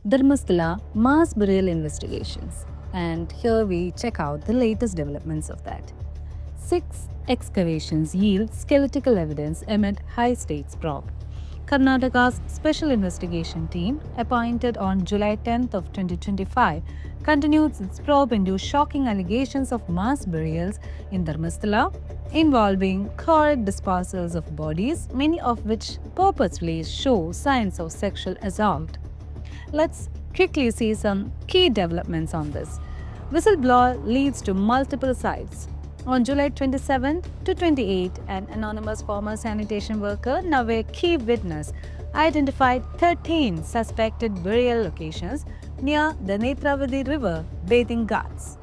Dharmasthala Mass Burial investigations. And here we check out the latest developments of that. 6 excavations yield skeletal evidence amid high-stakes probe. Karnataka's Special Investigation Team, appointed on July 10th of 2025, continues its probe into shocking allegations of mass burials in Dharmasthala involving correct disposals of bodies, many of which purposefully show signs of sexual assault. Let's quickly see some key developments on this. Whistleblower leads to multiple sites. On July 27 to 28, an anonymous former sanitation worker, now a key witness, identified 13 suspected burial locations near the Nethravathi River bathing ghats.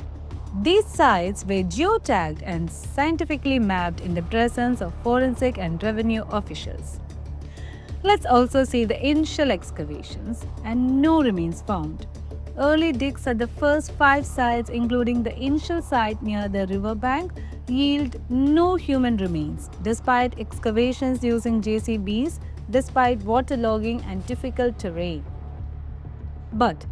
These sites were geotagged and scientifically mapped in the presence of forensic and revenue officials. Let's also see the initial excavations and no remains found. Early digs at the first 5 sites, including the initial site near the riverbank, yield no human remains, despite excavations using JCBs, despite waterlogging and difficult terrain. But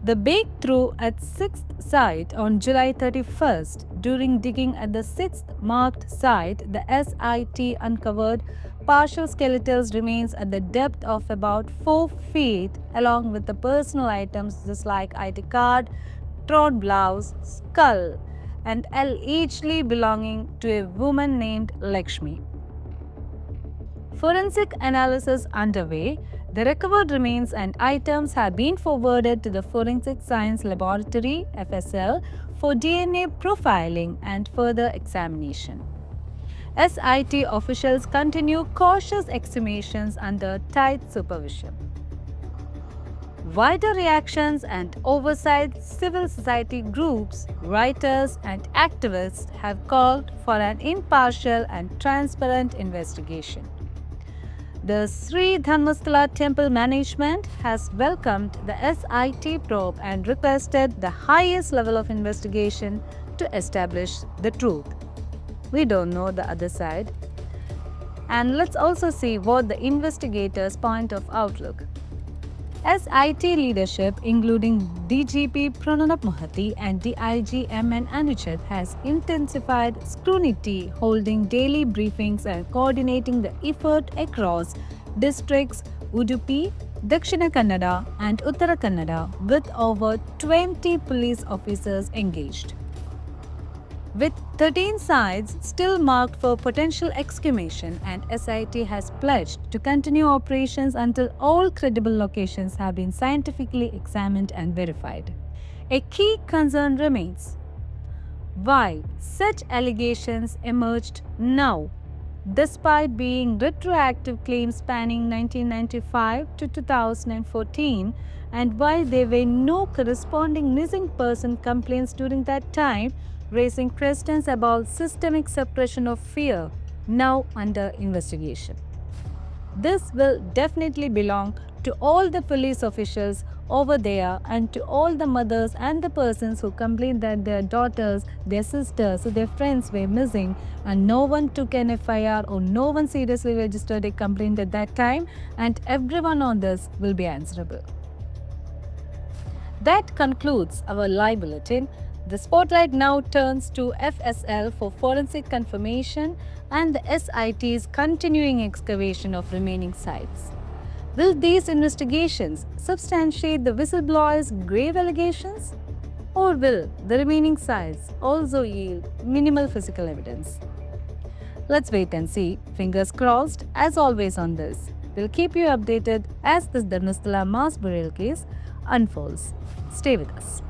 the breakthrough at 6th site on July 31st, during digging at the 6th marked site, the SIT uncovered partial skeletal remains at the depth of about 4 feet, along with the personal items just like ID card, torn blouse, skull, and allegedly belonging to a woman named Lakshmi. Forensic analysis underway. The recovered remains and items have been forwarded to the Forensic Science Laboratory (FSL) for DNA profiling and further examination. SIT officials continue cautious exhumations under tight supervision. Wider reactions and oversight, civil society groups, writers, and activists have called for an impartial and transparent investigation. The Sri Dharmasthala Temple Management has welcomed the SIT probe and requested the highest level of investigation to establish the truth. We don't know the other side. And let's also see what the investigators' point of outlook. SIT leadership, including DGP Pronab Mohanty and DIG MN Anucheth, has intensified scrutiny, holding daily briefings and coordinating the effort across districts Udupi, Dakshina Kannada, and Uttara Kannada, with over 20 police officers engaged. With 13 sites still marked for potential exhumation, and SIT has pledged to continue operations until all credible locations have been scientifically examined and verified. A key concern remains: why such allegations emerged now, despite being retroactive claims spanning 1995 to 2014, and why there were no corresponding missing person complaints during that time, raising questions about systemic suppression of fear, now under investigation. This will definitely belong to all the police officials over there and to all the mothers and the persons who complained that their daughters, their sisters, their friends were missing and no one took an FIR or no one seriously registered a complaint at that time, and everyone on this will be answerable. That concludes our live bulletin. The spotlight now turns to FSL for forensic confirmation and the SIT's continuing excavation of remaining sites. Will these investigations substantiate the whistleblower's grave allegations? Or will the remaining sites also yield minimal physical evidence? Let's wait and see. Fingers crossed, as always on this. We'll keep you updated as this Dharmasthala Mass Burial case unfolds. Stay with us.